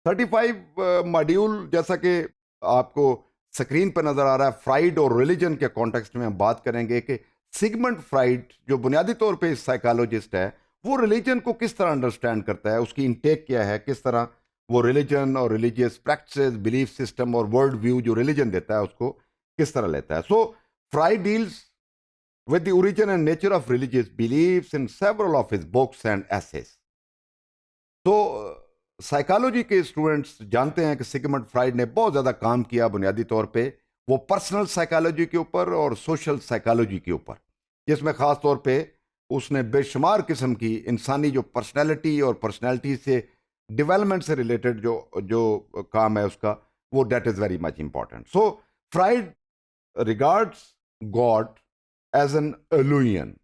35 module جیسا کہ آپ کو سکرین پہ نظر آ رہا ہے، فرائڈ اور ریلیجن کے کانٹیکسٹ میں ہم بات کریں گے کہ سگمنڈ فرائڈ جو بنیادی طور پہ سائیکالوجسٹ ہے، وہ ریلیجن کو کس طرح انڈرسٹینڈ کرتا ہے، اس کی انٹیک کیا ہے، کس طرح وہ ریلیجن اور ریلیجیس پریکٹسز، بلیف سسٹم اور ورلڈ ویو جو ریلیجن دیتا ہے اس کو کس طرح لیتا ہے. So Freud deals with the origin and nature of religious beliefs in several of his books and essays. تو سائیکالوجی کے اسٹوڈنٹس جانتے ہیں کہ سگمنڈ فرائڈ نے بہت زیادہ کام کیا بنیادی طور پہ وہ پرسنل سائیکالوجی کے اوپر اور سوشل سائیکالوجی کے اوپر، جس میں خاص طور پہ اس نے بے شمار قسم کی انسانی جو پرسنالٹی اور پرسنالٹی سے ڈیولپمنٹ سے ریلیٹڈ جو کام ہے اس کا، وہ that is very much important. So Freud regards God as an illusion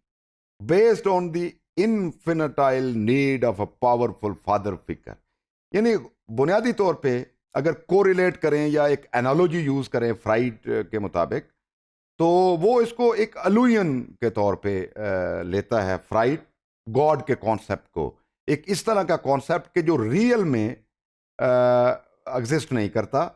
based on the infantile need of a powerful father figure. یعنی بنیادی طور پہ اگر کو ریلیٹ کریں یا ایک انالوجی یوز کریں فرائڈ کے مطابق، تو وہ اس کو ایک الوژن کے طور پہ لیتا ہے فرائڈ گاڈ کے کانسیپٹ کو، ایک اس طرح کا کانسیپٹ کہ جو ریئل میں ایگزسٹ نہیں کرتا،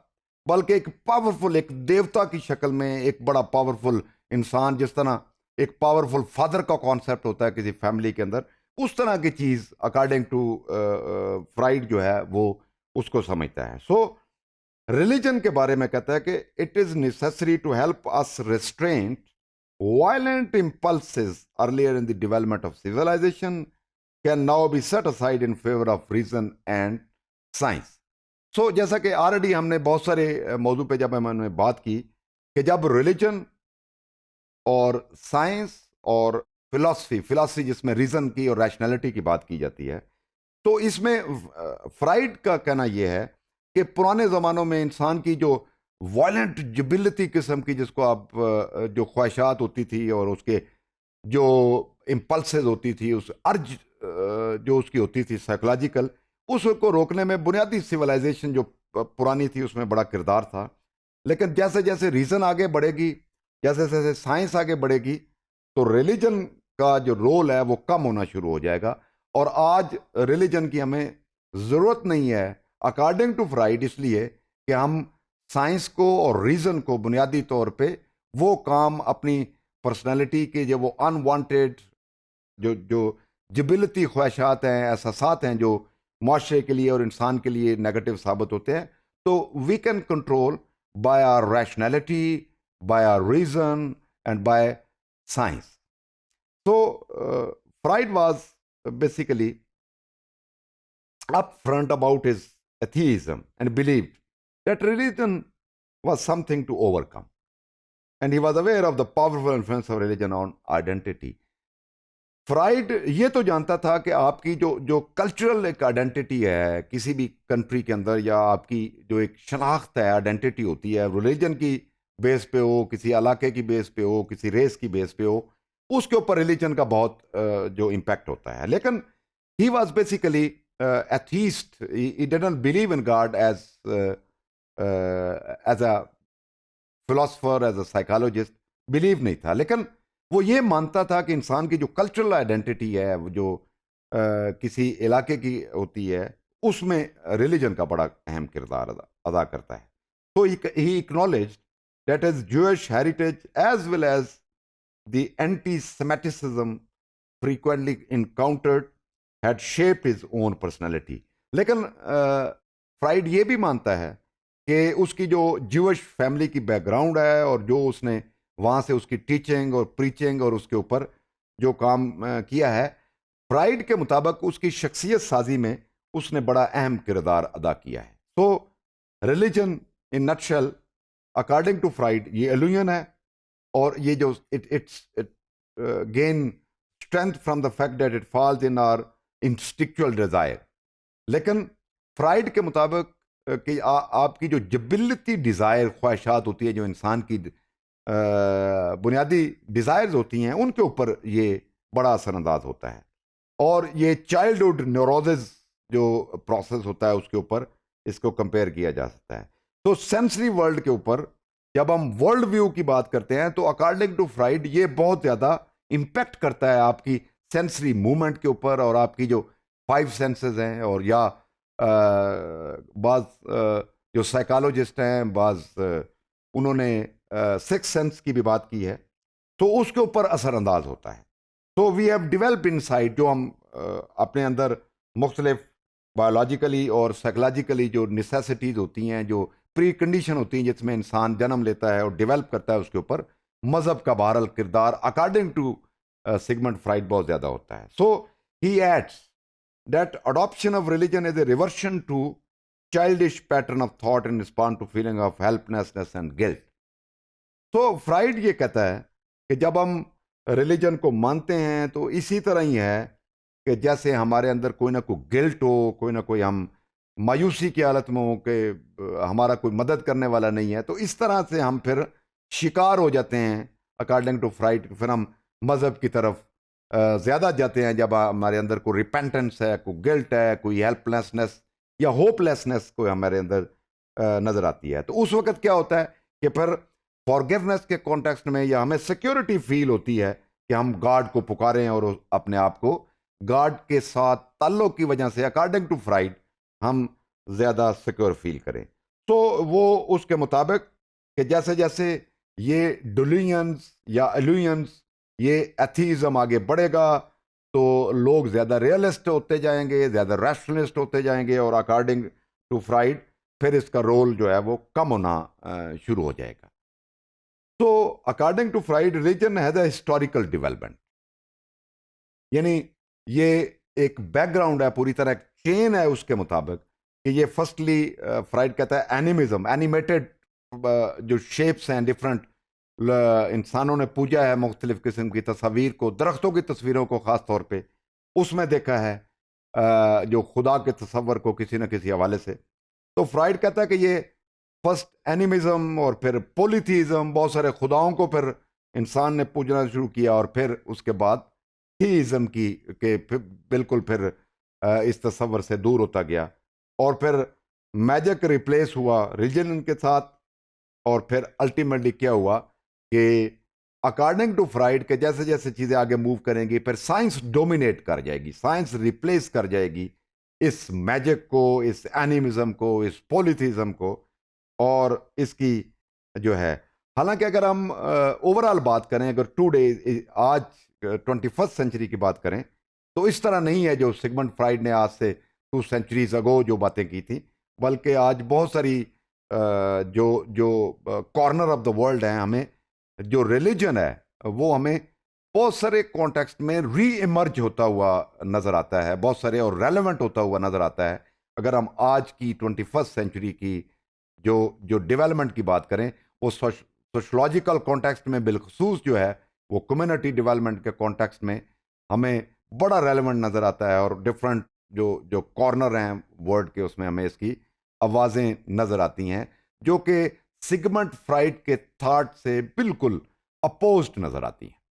بلکہ ایک پاورفل، ایک دیوتا کی شکل میں ایک بڑا پاورفل انسان، جس طرح ایک پاورفل فادر کا کانسیپٹ ہوتا ہے کسی فیملی کے اندر، اس طرح کی چیز اکارڈنگ ٹو فرائڈ جو ہے وہ اس کو سمجھتا ہے. سو ریلیجن کے بارے میں کہتا ہے کہ it is necessary to help us restraint violent impulses earlier in the development of civilization can now be set aside in favour of reason and science. So جیسا کہ آلریڈی ہم نے بہت سارے موضوع پہ جب ہم نے بات کی کہ جب ریلیجن اور سائنس اور فلاسفی جس میں ریزن کی اور ریشنلٹی کی بات کی جاتی ہے، تو اس میں فرائڈ کا کہنا یہ ہے کہ پرانے زمانوں میں انسان کی جو وائلنٹ جبلتی قسم کی، جس کو آپ جو خواہشات ہوتی تھی اور اس کے جو امپلسز ہوتی تھی، اس ارج جو اس کی ہوتی تھی سائیکولوجیکل، اس کو روکنے میں بنیادی سیولائزیشن جو پرانی تھی اس میں بڑا کردار تھا. لیکن جیسے جیسے ریزن آگے بڑھے گی، جیسے جیسے سائنس آگے بڑھے گی، تو ریلیجن کا جو رول ہے وہ کم ہونا شروع ہو جائے گا. اور آج ریلیجن کی ہمیں ضرورت نہیں ہے اکارڈنگ ٹو فرائڈ، اس لیے کہ ہم سائنس کو اور ریزن کو بنیادی طور پہ وہ کام اپنی پرسنالٹی کے جو وہ انوانٹیڈ جو جبلتی خواہشات ہیں، احساسات ہیں جو معاشرے کے لیے اور انسان کے لیے نیگیٹو ثابت ہوتے ہیں، تو we can control by our rationality, by our reason and by science. So Freud was basically upfront about his atheism and believed that religion was something to overcome, and he was aware of the powerful influence of religion on identity. Fried یہ تو جانتا تھا کہ آپ کی جو cultural ایک identity ہے کسی بھی کنٹری کے اندر، یا آپ کی جو ایک شناخت ہے، آئیڈینٹی ہوتی ہے، ریلیجن کی بیس پہ ہو، کسی علاقے کی بیس پہ ہو، کسی ریس کی بیس پہ ہو، اس کے اوپر ریلیجن کا بہت جو امپیکٹ ہوتا ہے. لیکن he was basically atheist, he didn't believe in God as a philosopher, as a psychologist blue نہیں تھا، لیکن وہ یہ مانتا تھا کہ انسان کی جو کلچرل آئیڈینٹی ہے، جو کسی علاقے کی ہوتی ہے، اس میں ریلیجن کا بڑا اہم کردار ادا کرتا ہے. تو ہی acknowledged that is Jewish heritage as well as the anti-Semitism frequently encountered had shaped his own personality. لیکن فرائڈ یہ بھی مانتا ہے کہ اس کی جو جیوش فیملی کی بیک گراؤنڈ ہے اور جو اس نے وہاں سے اس کی ٹیچنگ اور پریچنگ اور اس کے اوپر جو کام کیا ہے، فرائڈ کے مطابق اس کی شخصیت سازی میں اس نے بڑا اہم کردار ادا کیا ہے. تو religion in nutshell according to Freud یہ ایلوژن ہے، اور یہ جو gain strength from the fact that it falls in our instinctual desire. لیکن فرائڈ کے مطابق کہ آپ کی جو جبلتی ڈیزائر، خواہشات ہوتی ہے، جو انسان کی بنیادی ڈیزائرز ہوتی ہیں، ان کے اوپر یہ بڑا اثر انداز ہوتا ہے. اور یہ چائلڈہڈ نیوروزز جو پروسیس ہوتا ہے اس کے اوپر اس کو کمپیئر کیا جا سکتا ہے. تو سینسری ورلڈ کے اوپر جب ہم ورلڈ ویو کی بات کرتے ہیں تو اکارڈنگ ٹو فرائڈ یہ بہت زیادہ امپیکٹ کرتا ہے آپ کی سینسری موومنٹ کے اوپر، اور آپ کی جو 5 سینسز ہیں، اور یا بعض جو سائیکالوجسٹ ہیں، بعض انہوں نے سکس سینس کی بھی بات کی ہے، تو اس کے اوپر اثر انداز ہوتا ہے. تو we have develop inside, جو ہم اپنے اندر مختلف بایولوجیکلی اور سائیکلوجیکلی جو نیسیسٹیز ہوتی ہیں، جو پری کنڈیشن ہوتی ہیں جس میں انسان جنم لیتا ہے اور ڈیولپ کرتا ہے، اس کے اوپر مذہب کا بہرحال کردار اکارڈنگ ٹو سگمنڈ فرائڈ بہت زیادہ ہوتا ہے. سو ہی ads that adoption of religion is a reversion to childish pattern of thought in response to feeling of helplessness and guilt. تو فرائڈ یہ کہتا ہے کہ جب ہم ریلیجن کو مانتے ہیں تو اسی طرح ہی ہے کہ جیسے ہمارے اندر کوئی نہ کوئی گلٹ ہو، کوئی نہ کوئی ہم مایوسی کی حالت میں ہو کہ ہمارا کوئی مدد کرنے والا نہیں ہے، تو اس طرح سے ہم پھر شکار ہو جاتے ہیں اکارڈنگ ٹو فرائڈ. پھر ہم مذہب کی طرف زیادہ جاتے ہیں جب ہمارے اندر کوئی ریپینٹنس ہے، کوئی گلٹ ہے، کوئی ہیلپ لیسنس یا ہوپ لیسنس کوئی ہمارے اندر نظر آتی ہے. تو اس وقت کیا ہوتا ہے کہ پھر فارگیونیس کے کانٹیکسٹ میں یا ہمیں سیکیورٹی فیل ہوتی ہے کہ ہم گاڈ کو پکاریں اور اپنے آپ کو گاڈ کے ساتھ تعلق کی وجہ سے اکارڈنگ ٹو فرائڈ ہم زیادہ سیکیور فیل کریں. تو وہ اس کے مطابق کہ جیسے جیسے یہ ڈیلوژنز یا ایلوژنز، یہ ایتھیزم آگے بڑھے گا تو لوگ زیادہ ریئلسٹ ہوتے جائیں گے، زیادہ ریشنلسٹ ہوتے جائیں گے، اور اکارڈنگ ٹو فرائڈ پھر اس کا رول جو ہے وہ کم ہونا شروع ہو جائے گا. تو according to Freud religion has a historical development, یعنی یہ ایک بیک گراؤنڈ ہے، پوری طرح ایک چین ہے اس کے مطابق کہ یہ فرسٹلی فرائڈ کہتا ہے اینیمزم، اینیمیٹڈ جو شیپس ہیں ڈفرنٹ، انسانوں نے پوجا ہے مختلف قسم کی تصاویر کو، درختوں کی تصویروں کو خاص طور پہ اس میں دیکھا ہے جو خدا کے تصور کو کسی نہ کسی حوالے سے. تو فرائڈ کہتا ہے کہ یہ فرسٹ اینیمزم اور پھر پولیتھیزم، بہت سارے خداؤں کو پھر انسان نے پوجنا شروع کیا، اور پھر اس کے بعد تھیزم کی کہ بالکل پھر اس تصور سے دور ہوتا گیا، اور پھر میجک ریپلیس ہوا ریلیجن کے ساتھ. اور پھر الٹیمیٹلی کیا ہوا کہ اکارڈنگ ٹو فرائڈ کہ جیسے جیسے چیزیں آگے موو کریں گی پھر سائنس ڈومینیٹ کر جائے گی، سائنس ریپلیس کر جائے گی اس میجک کو، اس اینیمزم کو، اس پولیتھیزم کو، اور اس کی جو ہے. حالانکہ اگر ہم اوورال بات کریں، اگر ٹو ڈے آج 21 سینچری کی بات کریں تو اس طرح نہیں ہے جو سگمنڈ فرائڈ نے آج سے 2 سینچریز اگو جو باتیں کی تھیں، بلکہ آج بہت ساری جو کارنر آف دا ورلڈ ہیں، ہمیں جو ریلیجن ہے وہ ہمیں بہت سارے کانٹیکسٹ میں ری ایمرج ہوتا ہوا نظر آتا ہے، بہت سارے اور ریلیونٹ ہوتا ہوا نظر آتا ہے. اگر ہم آج کی 21 سینچری کی جو ڈیولپمنٹ کی بات کریں، وہ سوشولوجیکل کانٹیکسٹ میں بالخصوص جو ہے وہ کمیونٹی ڈیولپمنٹ کے کانٹیکسٹ میں ہمیں بڑا ریلیونٹ نظر آتا ہے، اور ڈفرنٹ جو کارنر ہیں ورلڈ کے اس میں ہمیں اس کی آوازیں نظر آتی ہیں جو کہ سگمنڈ فرائڈ کے تھاٹ سے بالکل اپوزڈ نظر آتی ہیں.